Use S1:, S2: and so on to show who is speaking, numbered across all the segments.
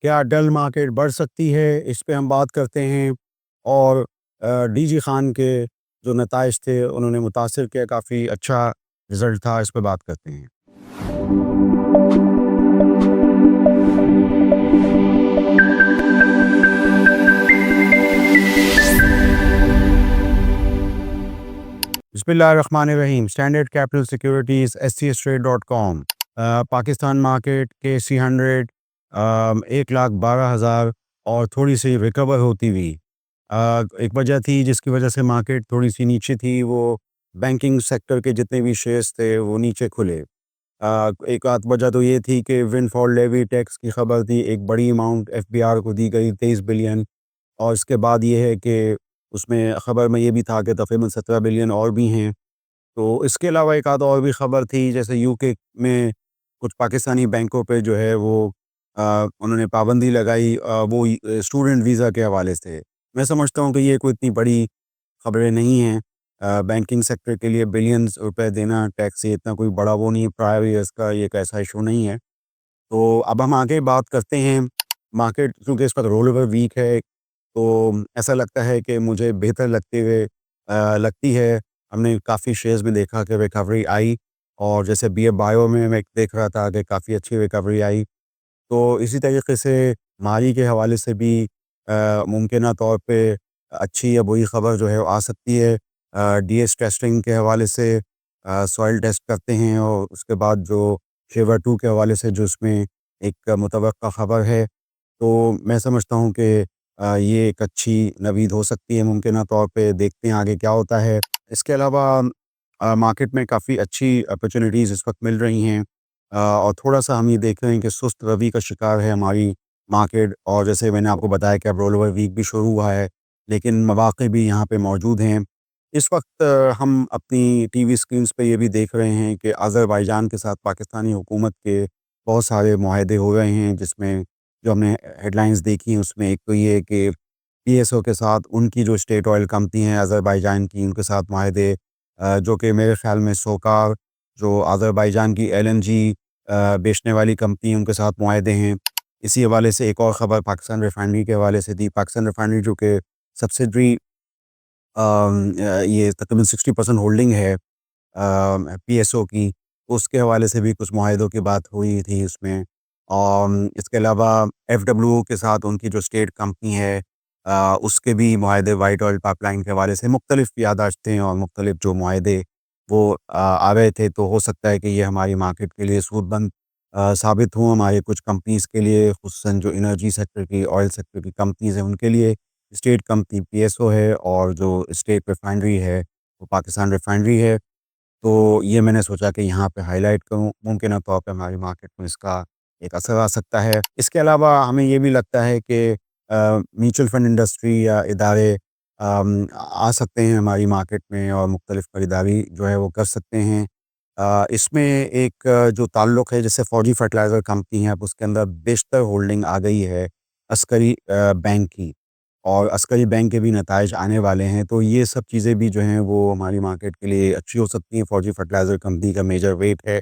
S1: کیا ڈل مارکیٹ بڑھ سکتی ہے، اس پہ ہم بات کرتے ہیں۔ اور ڈی جی خان کے جو نتائج تھے انہوں نے متاثر کیا، کافی اچھا رزلٹ تھا، اس پہ بات کرتے ہیں۔ بسم اللہ الرحمن الرحیم۔ Standard capital securities SCStrade.com Pakistan market KC100 1,12,000 اور تھوڑی سی ریکور ہوتی ہوئی۔ ایک وجہ تھی جس کی وجہ سے مارکیٹ تھوڑی سی نیچے تھی، وہ بینکنگ سیکٹر کے جتنے بھی شیئرز تھے وہ نیچے کھلے۔ ایک آدھ وجہ تو یہ تھی کہ ون فال لیوی ٹیکس کی خبر تھی، ایک بڑی اماؤنٹ FBR کو دی گئی 23 بلین، اور اس کے بعد یہ ہے کہ اس میں خبر میں یہ بھی تھا کہ تقریباً 17 بلین اور بھی ہیں۔ تو اس کے علاوہ ایک آدھ اور بھی خبر تھی، جیسے UK میں کچھ پاکستانی بینکوں پہ جو ہے وہ انہوں نے پابندی لگائی، وہ اسٹوڈنٹ ویزا کے حوالے سے۔ میں سمجھتا ہوں کہ یہ کوئی اتنی بڑی خبریں نہیں ہیں۔ بینکنگ سیکٹر کے لیے بلینز روپے دینا ٹیکس سے اتنا کوئی بڑا وہ نہیں ہے، پرائر ایئرس کا یہ ایک ایسا ایشو نہیں ہے۔ تو اب ہم آگے بات کرتے ہیں۔ مارکیٹ چونکہ اس پر رول اوور ویک ہے، تو ایسا لگتا ہے کہ مجھے بہتر لگتی ہے۔ ہم نے کافی شیئرز میں دیکھا کہ ریکوری آئی، اور جیسے BF بایو میں دیکھ رہا تھا کہ کافی اچھی ریکوری آئی۔ تو اسی طریقے سے ماری کے حوالے سے بھی ممکنہ طور پہ اچھی یا بری خبر جو ہے وہ آ سکتی ہے۔ DS ٹیسٹنگ کے حوالے سے سوائل ٹیسٹ کرتے ہیں، اور اس کے بعد جو شیور 2 کے حوالے سے جو اس میں ایک متوقع خبر ہے، تو میں سمجھتا ہوں کہ یہ ایک اچھی نوید ہو سکتی ہے ممکنہ طور پہ۔ دیکھتے ہیں آگے کیا ہوتا ہے۔ اس کے علاوہ مارکیٹ میں کافی اچھی اپرچونیٹیز اس وقت مل رہی ہیں، اور تھوڑا سا ہم یہ دیکھ رہے ہیں کہ سست روی کا شکار ہے ہماری مارکیٹ، اور جیسے میں نے آپ کو بتایا کہ اب رول اوور ویک بھی شروع ہوا ہے، لیکن مواقع بھی یہاں پہ موجود ہیں۔ اس وقت ہم اپنی ٹی وی اسکرینس پہ یہ بھی دیکھ رہے ہیں کہ آذربائیجان کے ساتھ پاکستانی حکومت کے بہت سارے معاہدے ہو رہے ہیں، جس میں جو ہم نے ہیڈ لائنز دیکھی ہیں اس میں ایک تو یہ ہے کہ PSO کے ساتھ ان کی جو اسٹیٹ آئل کمپنی ہیں آذربائیجان کی، ان کے ساتھ معاہدے، جو کہ میرے خیال میں سوکار جو آذربائیجان کی LNG بیچنے والی کمپنی ان کے ساتھ معاہدے ہیں۔ اسی حوالے سے ایک اور خبر پاکستان ریفائنری کے حوالے سے دی۔ پاکستان ریفائنری جو کہ سبسڈری یہ تقریباً 60% ہولڈنگ ہے PSO کی، اس کے حوالے سے بھی کچھ معاہدوں کی بات ہوئی تھی اس میں۔ اور اس کے علاوہ FWO کے ساتھ ان کی جو اسٹیٹ کمپنی ہے اس کے بھی معاہدے وائٹ آئل پائپ لائن کے حوالے سے مختلف یادداشتیں اور مختلف جو معاہدے وہ آ رہے تھے۔ تو ہو سکتا ہے کہ یہ ہماری مارکیٹ کے لیے سود بند ثابت ہوں، ہمارے کچھ کمپنیز کے لیے، خصوصاً جو انرجی سیکٹر کی، آئل سیکٹر کی کمپنیز ہیں ان کے لیے۔ اسٹیٹ کمپنی PSO ہے، اور جو اسٹیٹ ریفائنری ہے وہ پاکستان ریفائنری ہے۔ تو یہ میں نے سوچا کہ یہاں پہ ہائی لائٹ کروں، ممکنہ طور پہ ہماری مارکیٹ میں اس کا ایک اثر آ سکتا ہے۔ اس کے علاوہ ہمیں یہ بھی لگتا ہے کہ میوچل فنڈ انڈسٹری یا ادارے آ سکتے ہیں ہماری مارکیٹ میں، اور مختلف خریداری جو ہے وہ کر سکتے ہیں۔ اس میں ایک جو تعلق ہے، جیسے فوجی فرٹیلائزر کمپنی ہے، اب اس کے اندر بیشتر ہولڈنگ آ گئی ہے عسکری بینک کی، اور عسکری بینک کے بھی نتائج آنے والے ہیں۔ تو یہ سب چیزیں بھی جو ہیں وہ ہماری مارکیٹ کے لیے اچھی ہو سکتی ہیں۔ فوجی فرٹیلائزر کمپنی کا میجر ویٹ ہے،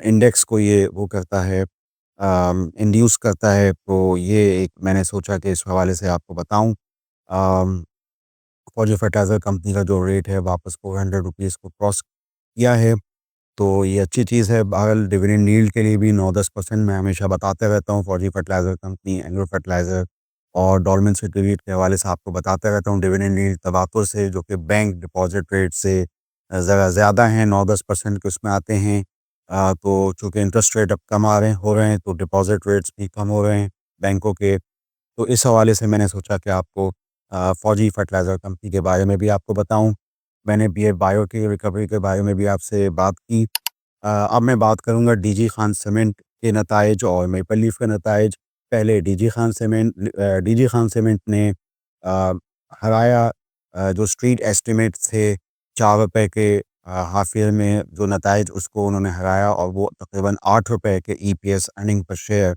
S1: انڈیکس کو یہ وہ کرتا ہے، انڈیوس کرتا ہے۔ تو یہ ایک میں نے سوچا کہ اس حوالے سے آپ کو بتاؤں۔ فوجی فرٹیلائزر کمپنی کا جو ریٹ ہے واپس 400 روپیز کو کراس کیا ہے، تو یہ اچھی چیز ہے۔ بہرحال ڈیویڈنڈ ییلڈ کے لیے بھی 9-10% میں ہمیشہ بتاتے رہتا ہوں۔ فوجی فرٹیلائزر کمپنی، اینگلو فرٹیلائزر اور ڈولمن سیٹیلیٹ کے حوالے سے آپ کو بتاتا رہتا ہوں۔ ڈیویڈنڈ ییلڈ تواتر سے، جو کہ بینک ڈپازٹ ریٹ سے ذرا زیادہ ہیں، 9-10% کے اس میں آتے ہیں۔ تو چونکہ انٹرسٹ ریٹ اب کم ہو رہے ہیں، تو ڈپازٹ ریٹس بھی کم ہو رہے ہیں بینکوں کے۔ تو اس حوالے سے میں نے سوچا کہ آپ کو فوجی فرٹیلائزر کمپنی کے بارے میں بھی آپ کو بتاؤں۔ میں نے BF بایو کی ریکوری کے بارے میں بھی آپ سے بات کی۔ اب میں بات کروں گا DG خان سیمنٹ کے نتائج اور میپل لیف کے نتائج۔ پہلے DG خان سیمنٹ نے ہرایا جو اسٹریٹ ایسٹیمیٹ تھے 4 روپے کے ہاف ایئر میں، جو نتائج اس کو انہوں نے ہرایا، اور وہ تقریباً 8 روپے کے EPS ارننگ پر شیئر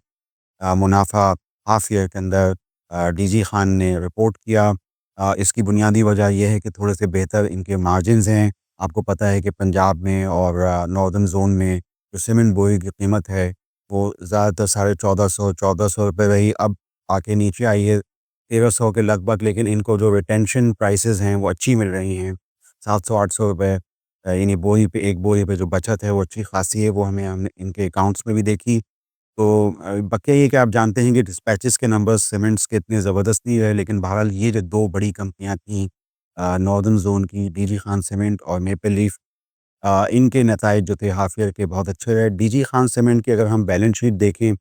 S1: منافع ہاف ایئر کے اندر DG خان نے رپورٹ کیا۔ اس کی بنیادی وجہ یہ ہے کہ تھوڑے سے بہتر ان کے مارجنز ہیں۔ آپ کو پتہ ہے کہ پنجاب میں اور ناردرن زون میں جو سیمنٹ بوری کی قیمت ہے وہ زیادہ تر 1450 روپے رہی، اب آ کے نیچے آئی ہے 1300 کے لگ بھگ، لیکن ان کو جو ریٹینشن پرائسز ہیں وہ اچھی مل رہی ہیں، 700-800 روپے، یعنی بوری پہ، ایک بوری پہ جو بچت ہے وہ اچھی خاصی ہے، وہ ہم نے ان کے اکاؤنٹس میں بھی دیکھی۔ تو بقیہ یہ کہ آپ جانتے ہیں کہ ڈسپیچز کے نمبرز سیمنٹس کے اتنے زبردست نہیں رہے، لیکن بہرحال یہ جو دو بڑی کمپنیاں تھیں ناردرن زون کی، ڈی جی خان سیمنٹ اور میپل لیف، ان کے نتائج جو تھے ہاف ایئر کے بہت اچھے رہے۔ ڈی جی خان سیمنٹ کی اگر ہم بیلنس شیٹ دیکھیں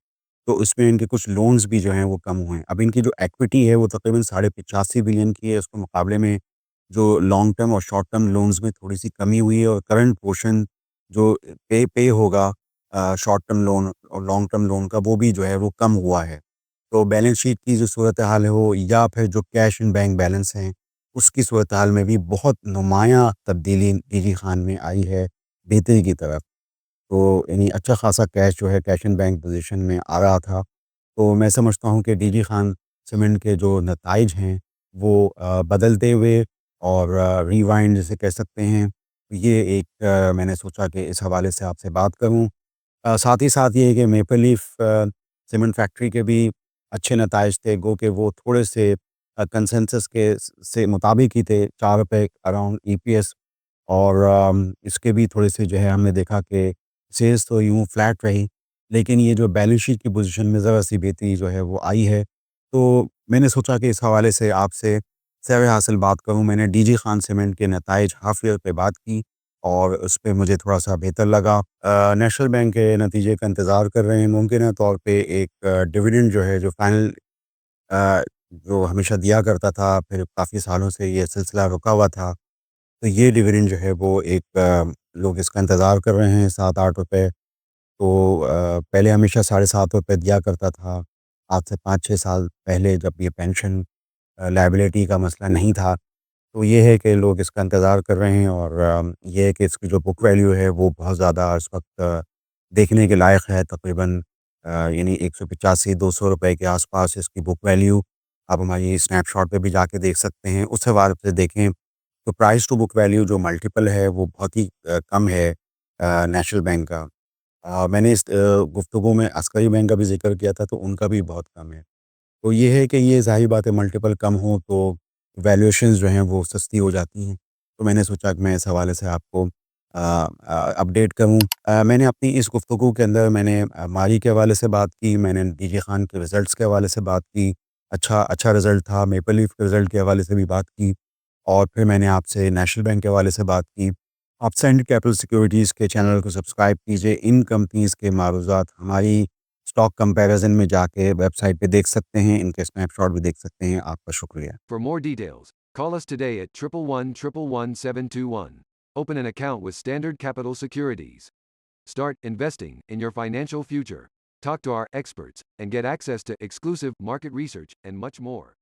S1: تو اس میں ان کے کچھ لونز بھی جو ہیں وہ کم ہوئے ہیں۔ اب ان کی جو ایکویٹی ہے وہ تقریباً 85.5 بلین کی ہے، اس کے مقابلے میں جو لانگ ٹرم اور شارٹ ٹرم لونز میں تھوڑی سی کمی ہوئی ہے، اور کرنٹ پورشن جو پے ہوگا شارٹ ٹرم لون اور لانگ ٹرم لون کا، وہ بھی جو ہے وہ کم ہوا ہے۔ تو بیلنس شیٹ کی جو صورتحال ہے وہ، یا پھر جو کیش ان بینک بیلنس ہیں اس کی صورتحال میں بھی بہت نمایاں تبدیلی ڈی جی خان میں آئی ہے بہتری کی طرف۔ تو یعنی اچھا خاصا کیش جو ہے کیش ان بینک پوزیشن میں آ رہا تھا۔ تو میں سمجھتا ہوں کہ ڈی جی خان سیمنٹ کے جو نتائج ہیں وہ بدلتے ہوئے اور ریوائنڈ جسے کہہ سکتے ہیں، یہ ایک میں نے سوچا کہ اس حوالے سے آپ سے بات کروں۔ ساتھ ہی ساتھ یہ ہے کہ میپل لیف سیمنٹ فیکٹری کے بھی اچھے نتائج تھے، گو کہ وہ تھوڑے سے کنسنسس کے سے مطابق ہی تھے، 4 روپے اراؤنڈ ای پی ایس، اور اس کے بھی تھوڑے سے جو ہے ہم نے دیکھا کہ سیلز تو یوں فلیٹ رہی، لیکن یہ جو بیلنس شیٹ کی پوزیشن میں ذرا سی بہتری جو ہے وہ آئی ہے۔ تو میں نے سوچا کہ اس حوالے سے آپ سے سیر حاصل بات کروں۔ میں نے ڈی جی خان سیمنٹ کے نتائج ہاف ایئر پہ بات کی اور اس پہ مجھے تھوڑا سا بہتر لگا۔ نیشنل بینک کے نتیجے کا انتظار کر رہے ہیں، ممکنہ طور پہ ایک ڈویڈنڈ جو ہے جو فائنل جو ہمیشہ دیا کرتا تھا، پھر کافی سالوں سے یہ سلسلہ رکا ہوا تھا، تو یہ ڈویڈنڈ جو ہے وہ ایک لوگ اس کا انتظار کر رہے ہیں 7-8 روپے۔ تو پہلے ہمیشہ 7.5 روپے دیا کرتا تھا، آج سے 5-6 سال پہلے جب یہ پینشن لائبلٹی کا مسئلہ نہیں تھا۔ تو یہ ہے کہ لوگ اس کا انتظار کر رہے ہیں، اور یہ ہے کہ اس کی جو بک ویلیو ہے وہ بہت زیادہ اس وقت دیکھنے کے لائق ہے، تقریباً یعنی 185-200 روپے کے آس پاس اس کی بک ویلیو۔ آپ ہماری اسنیپ شاٹ پہ بھی جا کے دیکھ سکتے ہیں، اس حوالے سے دیکھیں تو پرائز ٹو بک ویلیو جو ملٹیپل ہے وہ بہت ہی کم ہے نیشنل بینک کا۔ میں نے اس گفتگو میں عسکری بینک کا بھی ذکر کیا تھا، تو ان کا بھی بہت کم ہے۔ تو یہ ہے کہ یہ ظاہر بات ہے، ملٹیپل کم ہوں تو ویلیوشنز جو ہیں وہ سستی ہو جاتی ہیں۔ تو میں نے سوچا کہ میں اس حوالے سے آپ کو اپڈیٹ کروں۔ میں نے اپنی اس گفتگو کے اندر میں نے ماری کے حوالے سے بات کی، میں نے ڈی جی خان کے رزلٹس کے حوالے سے بات کی، اچھا رزلٹ تھا، میپل لیف کے رزلٹ کے حوالے سے بھی بات کی، اور پھر میں نے آپ سے نیشنل بینک کے حوالے سے بات کی۔ آپ سینڈ کیپٹل سیکیورٹیز کے چینل کو سبسکرائب کیجئے۔ ان کمپنیز کے معروضات ہماری اسٹاک کمپیریزن میں جا کے ویب سائٹ پہ دیکھ سکتے ہیں، ان کے اسنیپ شاٹ بھی دیکھ سکتے ہیں۔ آپ کا شکریہ۔
S2: For more details, call us today at 111-111-721. Open an account with Standard Capital Securities. Start investing in your financial future. Talk to our experts and get access to exclusive market research and much more.